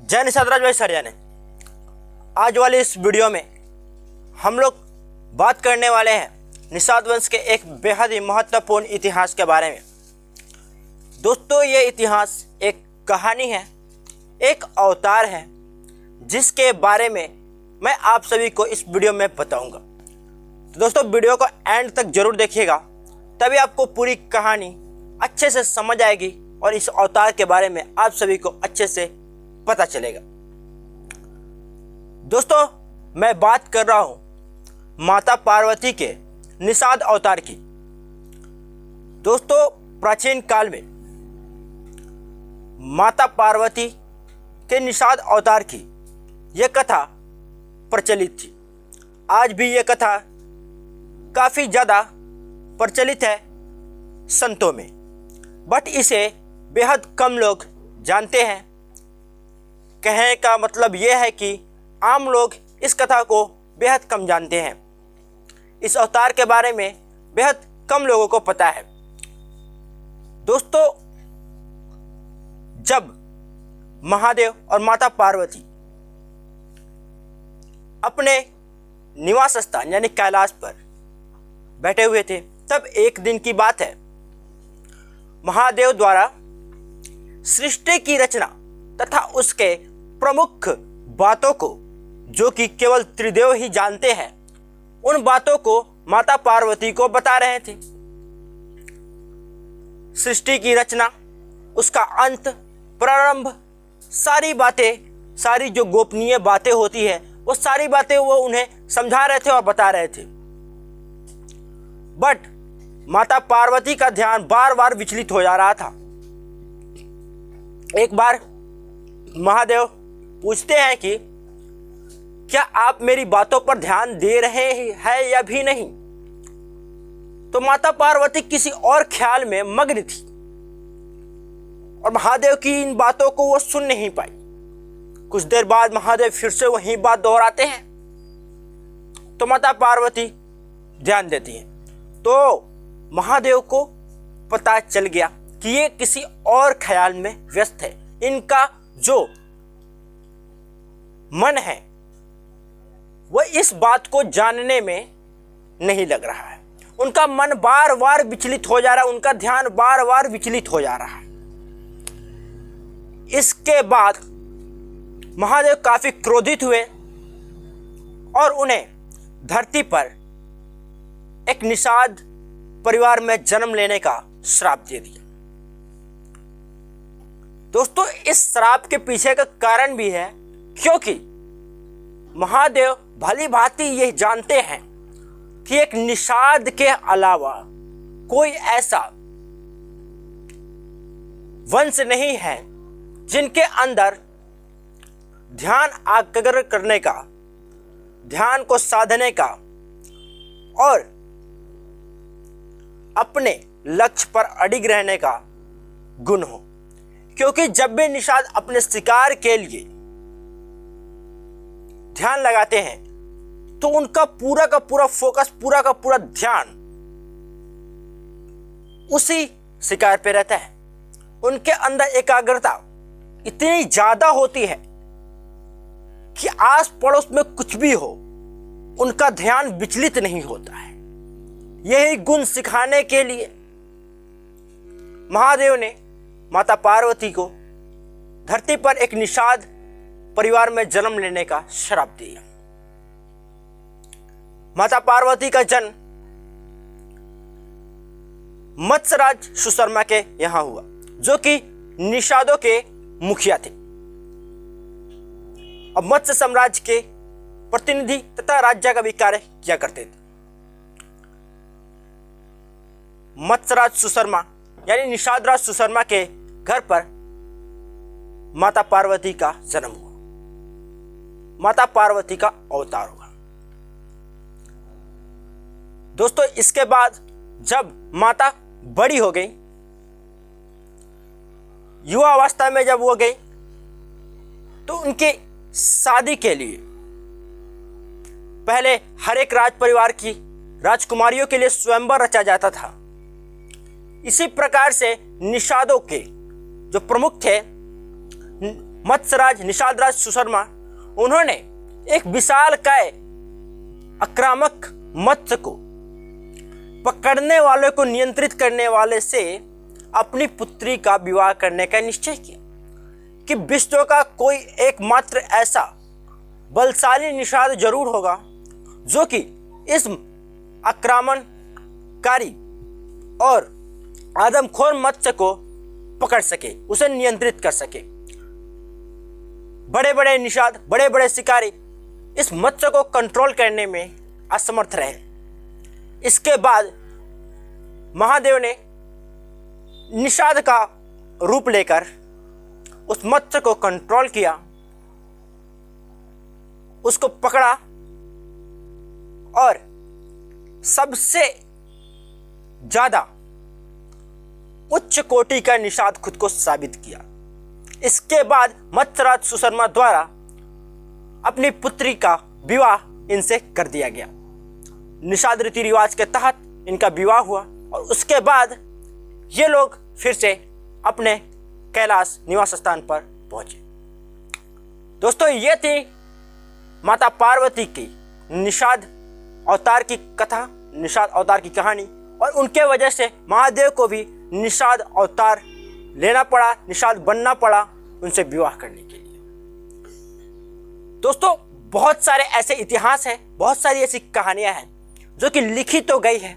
जय निषाद राज भाई सरिया ने। आज वाली इस वीडियो में हम लोग बात करने वाले हैं निषाद वंश के एक बेहद ही महत्वपूर्ण इतिहास के बारे में। दोस्तों, ये इतिहास एक कहानी है, एक अवतार है जिसके बारे में मैं आप सभी को इस वीडियो में बताऊंगा। तो दोस्तों, वीडियो को एंड तक जरूर देखिएगा, तभी आपको पूरी कहानी अच्छे से समझ आएगी और इस अवतार के बारे में आप सभी को अच्छे से पता चलेगा। दोस्तों, मैं बात कर रहा हूं माता पार्वती के निषाद अवतार की। दोस्तों, प्राचीन काल में माता पार्वती के निषाद अवतार की यह कथा प्रचलित थी। आज भी यह कथा काफी ज्यादा प्रचलित है संतों में, बट इसे बेहद कम लोग जानते हैं। कहने का मतलब यह है कि आम लोग इस कथा को बेहद कम जानते हैं। इस अवतार के बारे में बेहद कम लोगों को पता है। दोस्तों, जब महादेव और माता पार्वती अपने निवास स्थान यानी कैलाश पर बैठे हुए थे, तब एक दिन की बात है, महादेव द्वारा सृष्टि की रचना तथा उसके प्रमुख बातों को, जो कि केवल त्रिदेव ही जानते हैं, उन बातों को माता पार्वती को बता रहे थे। सृष्टि की रचना, उसका अंत, प्रारंभ, सारी बातें, सारी जो गोपनीय बातें होती है, वो सारी बातें वो उन्हें समझा रहे थे और बता रहे थे। बट माता पार्वती का ध्यान बार बार विचलित हो जा रहा था। एक बार महादेव पूछते हैं कि क्या आप मेरी बातों पर ध्यान दे रहे हैं या भी नहीं। तो माता पार्वती किसी और ख्याल में मग्न थी और महादेव की इन बातों को वो सुन नहीं पाई। कुछ देर बाद महादेव फिर से वही बात दोहराते हैं, तो माता पार्वती ध्यान देती हैं। तो महादेव को पता चल गया कि ये किसी और ख्याल में व्यस्त है। इनका जो मन है वह इस बात को जानने में नहीं लग रहा है। उनका मन बार बार विचलित हो जा रहा है, उनका ध्यान बार बार विचलित हो जा रहा है। इसके बाद महादेव काफी क्रोधित हुए और उन्हें धरती पर एक निषाद परिवार में जन्म लेने का श्राप दे दिया। दोस्तों, इस श्राप के पीछे का कारण भी है, क्योंकि महादेव भली भांति ये जानते हैं कि एक निषाद के अलावा कोई ऐसा वंश नहीं है जिनके अंदर ध्यान एकाग्र करने का, ध्यान को साधने का और अपने लक्ष्य पर अडिग रहने का गुण हो। क्योंकि जब भी निषाद अपने शिकार के लिए ध्यान लगाते हैं, तो उनका पूरा का पूरा फोकस, पूरा का पूरा ध्यान उसी शिकार पे रहता है। उनके अंदर एकाग्रता इतनी ज्यादा होती है कि आस पड़ोस में कुछ भी हो, उनका ध्यान विचलित नहीं होता है। यही गुण सिखाने के लिए महादेव ने माता पार्वती को धरती पर एक निषाद परिवार में जन्म लेने का श्राप दिया। माता पार्वती का जन्म मत्स्यराज सुशर्मा के यहां हुआ, जो कि निषादों के मुखिया थे और मत्स्य साम्राज्य के प्रतिनिधि तथा राज्य का भी कार्य किया करते थे। मत्स्यराज सुशर्मा यानी निषाद राज सुशर्मा के घर पर माता पार्वती का जन्म हुआ, माता पार्वती का अवतार हुआ। दोस्तों, इसके बाद जब माता बड़ी हो गई, युवा अवस्था में जब वो गई, तो उनके शादी के लिए पहले हर एक राज परिवार की राजकुमारियों के लिए स्वयंवर रचा जाता था। इसी प्रकार से निषादों के जो प्रमुख थे मत्स्यराज निषाद राज सुशर्मा, उन्होंने एक विशालकाय आक्रामक मत्स्य को पकड़ने वाले को नियंत्रित करने वाले से अपनी पुत्री का विवाह करने का निश्चय किया कि विश्व का कोई एकमात्र ऐसा बलशाली निषाद जरूर होगा जो कि इस आक्रामणकारी और आदमखोर मत्स्य को पकड़ सके, उसे नियंत्रित कर सके। बड़े बड़े निषाद, बड़े बड़े शिकारी इस मत्स्य को कंट्रोल करने में असमर्थ रहे। इसके बाद महादेव ने निषाद का रूप लेकर उस मत्स्य को कंट्रोल किया, उसको पकड़ा और सबसे ज्यादा उच्च कोटि का निषाद खुद को साबित किया। इसके बाद मत्स्यराज सुशर्मा द्वारा अपनी पुत्री का विवाह इनसे कर दिया गया। निषाद रीति रिवाज के तहत इनका विवाह हुआ और उसके बाद ये लोग फिर से अपने कैलाश निवास स्थान पर पहुंचे। दोस्तों, ये थी माता पार्वती की निषाद अवतार की कथा, निषाद अवतार की कहानी, और उनके वजह से महादेव को भी निषाद अवतार लेना पड़ा, निषाद बनना पड़ा उनसे विवाह करने के लिए। दोस्तों, बहुत सारे ऐसे इतिहास हैं, बहुत सारी ऐसी कहानियां हैं जो कि लिखी तो गई है,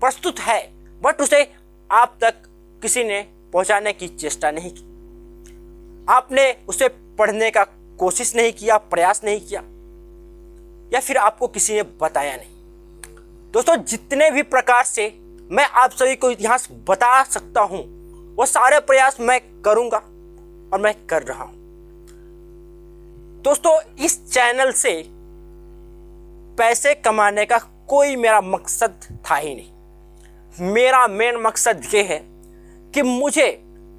प्रस्तुत है, बट उसे आप तक किसी ने पहुंचाने की चेष्टा नहीं की। आपने उसे पढ़ने का कोशिश नहीं किया, प्रयास नहीं किया, या फिर आपको किसी ने बताया नहीं। दोस्तों, जितने भी प्रकार से मैं आप सभी को इतिहास बता सकता हूं, वो सारे प्रयास मैं करूंगा और मैं कर रहा हूं। दोस्तों, इस चैनल से पैसे कमाने का कोई मेरा मकसद था ही नहीं। मेरा मेन मकसद ये है कि मुझे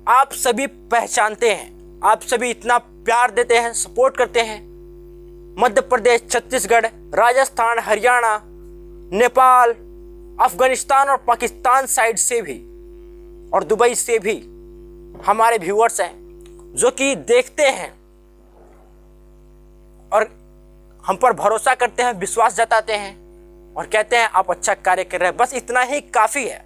आप सभी पहचानते हैं, आप सभी इतना प्यार देते हैं, सपोर्ट करते हैं। मध्य प्रदेश, छत्तीसगढ़, राजस्थान, हरियाणा, नेपाल, अफगानिस्तान और पाकिस्तान साइड से भी और दुबई से भी हमारे व्यूअर्स हैं जो कि देखते हैं और हम पर भरोसा करते हैं, विश्वास जताते हैं और कहते हैं आप अच्छा कार्य कर रहे हैं। बस इतना ही काफ़ी है।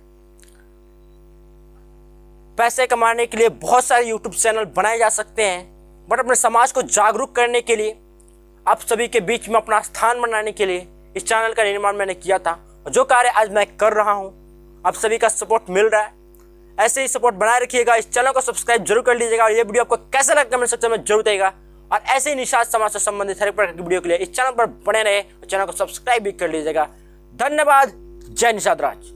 पैसे कमाने के लिए बहुत सारे यूट्यूब चैनल बनाए जा सकते हैं, बट अपने समाज को जागरूक करने के लिए, आप सभी के बीच में अपना स्थान बनाने के लिए इस चैनल का निर्माण मैंने किया था। और जो कार्य आज मैं कर रहा हूं, आप सभी का सपोर्ट मिल रहा है। ऐसे ही सपोर्ट बनाए रखिएगा। इस चैनल को सब्सक्राइब जरूर कर लीजिएगा और ये वीडियो आपको कैसा लगा कमेंट सेक्शन में जरूर बताइएगा। और ऐसे ही निषाद समाज से संबंधित हर एक प्रकार की वीडियो के लिए इस चैनल पर बने रहे और चैनल को सब्सक्राइब भी कर लीजिएगा। धन्यवाद। जय निषाद राज।